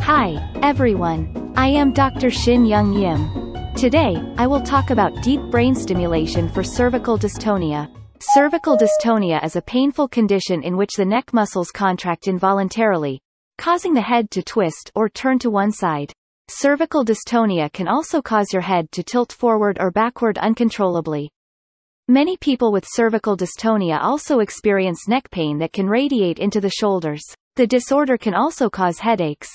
Hi, everyone. I am Dr. Shin Young Yim. Today, I will talk about deep brain stimulation for cervical dystonia. Cervical dystonia is a painful condition in which the neck muscles contract involuntarily, causing the head to twist or turn to one side. Cervical dystonia can also cause your head to tilt forward or backward uncontrollably. Many people with cervical dystonia also experience neck pain that can radiate into the shoulders. The disorder can also cause headaches.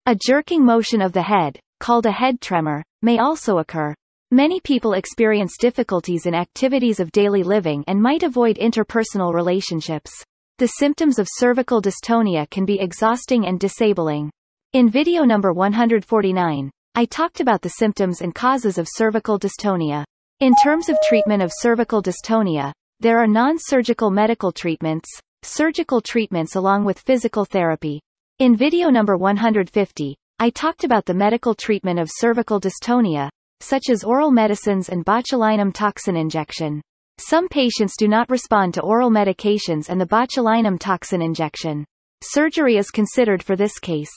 A jerking motion of the head, called a head tremor, may also occur. Many people experience difficulties in activities of daily living and might avoid interpersonal relationships. The symptoms of cervical dystonia can be exhausting and disabling. In video number 149, I talked about the symptoms and causes of cervical dystonia. In terms of treatment of cervical dystonia, there are non-surgical medical treatments, surgical treatments along with physical therapy. In video number 150, I talked about the medical treatment of cervical dystonia, such as oral medicines and botulinum toxin injection. Some patients do not respond to oral medications and the botulinum toxin injection. Surgery is considered for this case.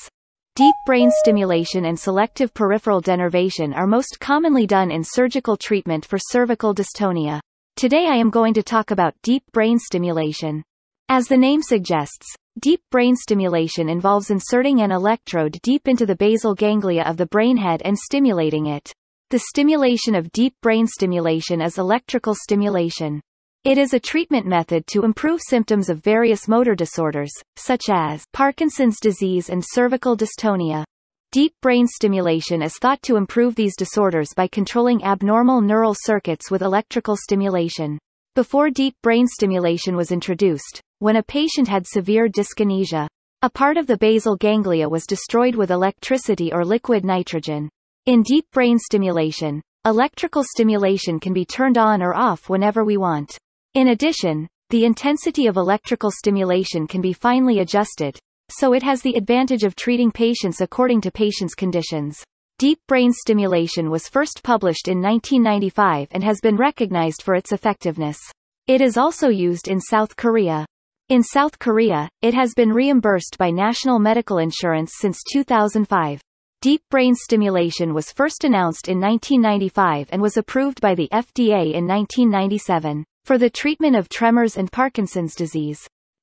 Deep brain stimulation and selective peripheral denervation are most commonly done in surgical treatment for cervical dystonia. Today I am going to talk about deep brain stimulation. As the name suggests, deep brain stimulation involves inserting an electrode deep into the basal ganglia of the brainhead and stimulating it. The stimulation of deep brain stimulation is electrical stimulation. It is a treatment method to improve symptoms of various motor disorders, such as Parkinson's disease and cervical dystonia. Deep brain stimulation is thought to improve these disorders by controlling abnormal neural circuits with electrical stimulation. Before deep brain stimulation was introduced, when a patient had severe dyskinesia, a part of the basal ganglia was destroyed with electricity or liquid nitrogen. In deep brain stimulation, electrical stimulation can be turned on or off whenever we want. In addition, the intensity of electrical stimulation can be finely adjusted, so it has the advantage of treating patients according to patients' conditions. Deep brain stimulation was first published in 1995 and has been recognized for its effectiveness. It is also used in South Korea. In South Korea, it has been reimbursed by national medical insurance since 2005. Deep brain stimulation was first announced in 1995 and was approved by the FDA in 1997 for the treatment of tremors and Parkinson's disease.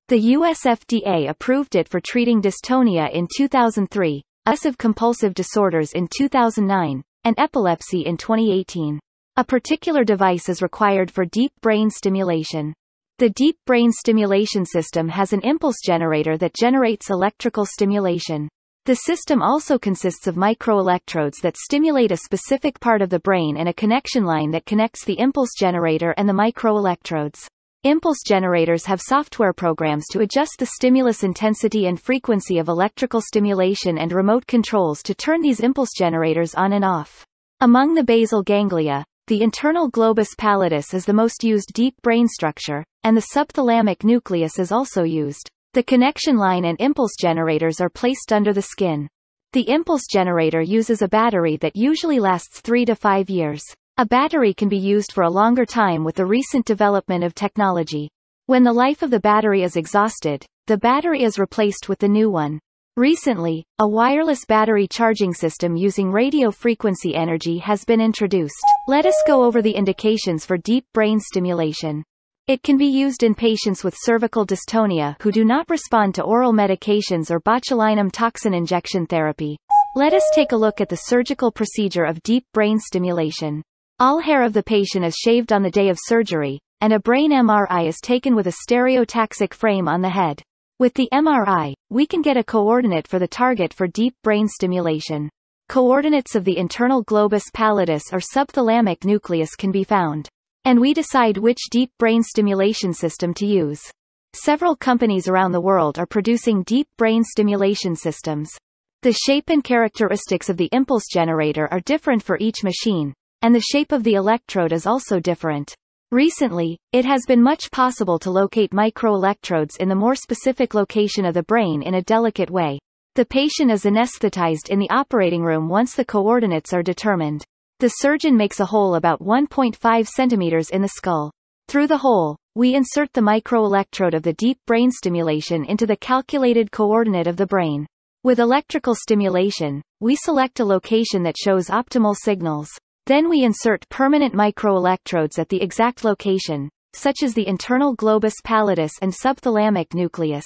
The US FDA approved it for treating dystonia in 2003, obsessive-compulsive disorders in 2009, and epilepsy in 2018. A particular device is required for deep brain stimulation. The deep brain stimulation system has an impulse generator that generates electrical stimulation. The system also consists of microelectrodes that stimulate a specific part of the brain and a connection line that connects the impulse generator and the microelectrodes. Impulse generators have software programs to adjust the stimulus intensity and frequency of electrical stimulation and remote controls to turn these impulse generators on and off. Among the basal ganglia, the internal globus pallidus is the most used deep brain structure, and the subthalamic nucleus is also used. The connection line and impulse generators are placed under the skin. The impulse generator uses a battery that usually lasts 3 to 5 years. A battery can be used for a longer time with the recent development of technology. When the life of the battery is exhausted, the battery is replaced with the new one. Recently, a wireless battery charging system using radio frequency energy has been introduced. Let us go over the indications for deep brain stimulation. It can be used in patients with cervical dystonia who do not respond to oral medications or botulinum toxin injection therapy. Let us take a look at the surgical procedure of deep brain stimulation. All hair of the patient is shaved on the day of surgery, and a brain MRI is taken with a stereotaxic frame on the head. With the MRI, we can get a coordinate for the target for deep brain stimulation. Coordinates of the internal globus pallidus or subthalamic nucleus can be found. And we decide which deep brain stimulation system to use. Several companies around the world are producing deep brain stimulation systems. The shape and characteristics of the impulse generator are different for each machine, and the shape of the electrode is also different. Recently, it has been much possible to locate microelectrodes in the more specific location of the brain in a delicate way. The patient is anesthetized in the operating room once the coordinates are determined. The surgeon makes a hole about 1.5 centimeters in the skull. Through the hole, we insert the microelectrode of the deep brain stimulation into the calculated coordinate of the brain. With electrical stimulation, we select a location that shows optimal signals. Then we insert permanent microelectrodes at the exact location, such as the internal globus pallidus and subthalamic nucleus.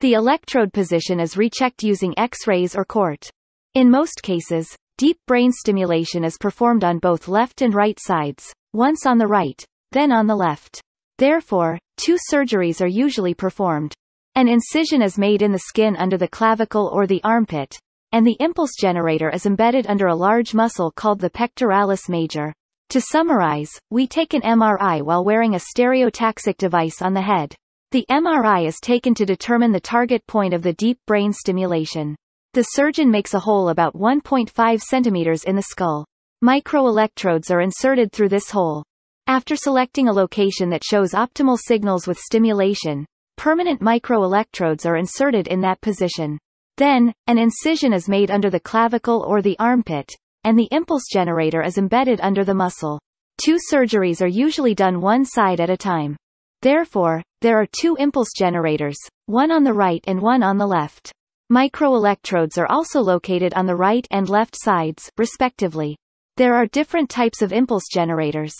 The electrode position is rechecked using X-rays or CORT. In most cases, deep brain stimulation is performed on both left and right sides, once on the right, then on the left. Therefore, 2 surgeries are usually performed. An incision is made in the skin under the clavicle or the armpit, and the impulse generator is embedded under a large muscle called the pectoralis major. To summarize, we take an MRI while wearing a stereotaxic device on the head. The MRI is taken to determine the target point of the deep brain stimulation. The surgeon makes a hole about 1.5 centimeters in the skull. Microelectrodes are inserted through this hole. After selecting a location that shows optimal signals with stimulation, permanent microelectrodes are inserted in that position. Then, an incision is made under the clavicle or the armpit, and the impulse generator is embedded under the muscle. 2 surgeries are usually done one side at a time. Therefore, there are 2 impulse generators, one on the right and one on the left. Microelectrodes are also located on the right and left sides, respectively. There are different types of impulse generators.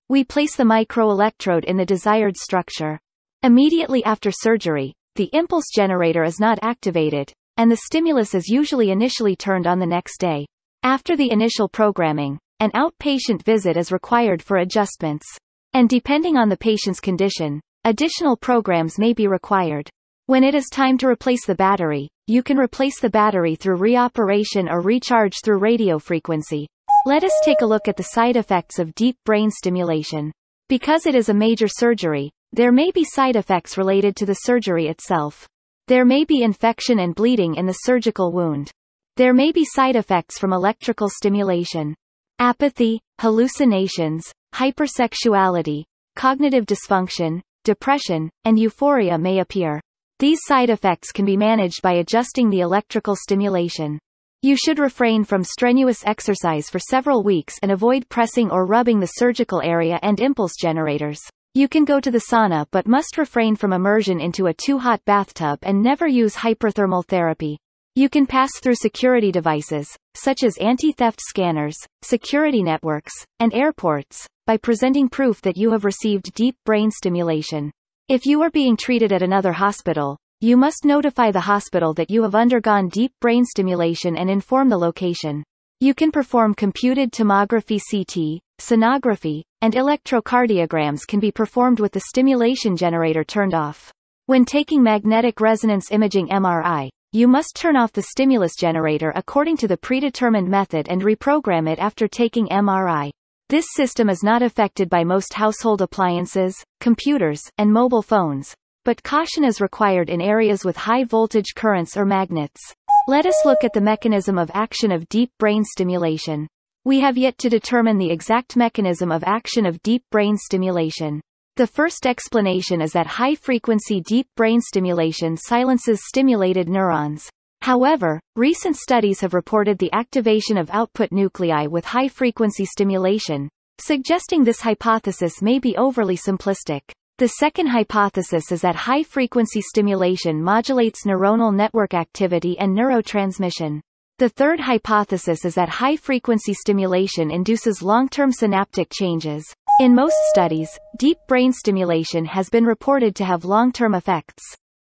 We place the microelectrode in the desired structure. Immediately after surgery, the impulse generator is not activated, and the stimulus is usually initially turned on the next day. After the initial programming, an outpatient visit is required for adjustments. And depending on the patient's condition, additional programs may be required. When it is time to replace the battery, you can replace the battery through reoperation or recharge through radiofrequency. Let us take a look at the side effects of deep brain stimulation. Because it is a major surgery, there may be side effects related to the surgery itself. There may be infection and bleeding in the surgical wound. There may be side effects from electrical stimulation. Apathy, hallucinations, hypersexuality, cognitive dysfunction, depression, and euphoria may appear. These side effects can be managed by adjusting the electrical stimulation. You should refrain from strenuous exercise for several weeks and avoid pressing or rubbing the surgical area and impulse generators. You can go to the sauna but must refrain from immersion into a too hot bathtub and never use hyperthermal therapy. You can pass through security devices, such as anti-theft scanners, security networks, and airports, by presenting proof that you have received deep brain stimulation. If you are being treated at another hospital, you must notify the hospital that you have undergone deep brain stimulation and inform the location. You can perform computed tomography CT, sonography, and electrocardiograms can be performed with the stimulation generator turned off. When taking magnetic resonance imaging MRI, you must turn off the stimulus generator according to the predetermined method and reprogram it after taking MRI. This system is not affected by most household appliances, computers, and mobile phones, but caution is required in areas with high voltage currents or magnets. Let us look at the mechanism of action of deep brain stimulation. We have yet to determine the exact mechanism of action of deep brain stimulation. The first explanation is that high-frequency deep brain stimulation silences stimulated neurons. However, recent studies have reported the activation of output nuclei with high-frequency stimulation, suggesting this hypothesis may be overly simplistic. The second hypothesis is that high-frequency stimulation modulates neuronal network activity and neurotransmission. The third hypothesis is that high-frequency stimulation induces long-term synaptic changes. In most studies, deep brain stimulation has been reported to have long-term effects.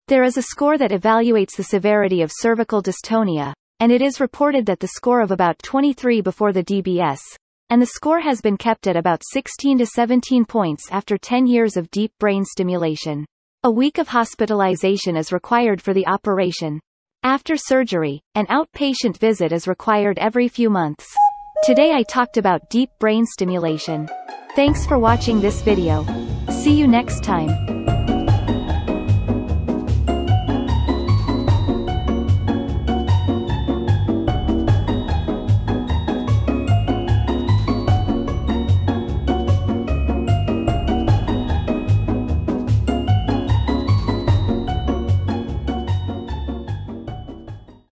There is a score that evaluates the severity of cervical dystonia, and it is reported that the score of about 23 before the DBS, and the score has been kept at about 16 to 17 points after 10 years of deep brain stimulation. A week of hospitalization is required for the operation. After surgery, an outpatient visit is required every few months. Today I talked about deep brain stimulation. Thanks for watching this video. See you next time.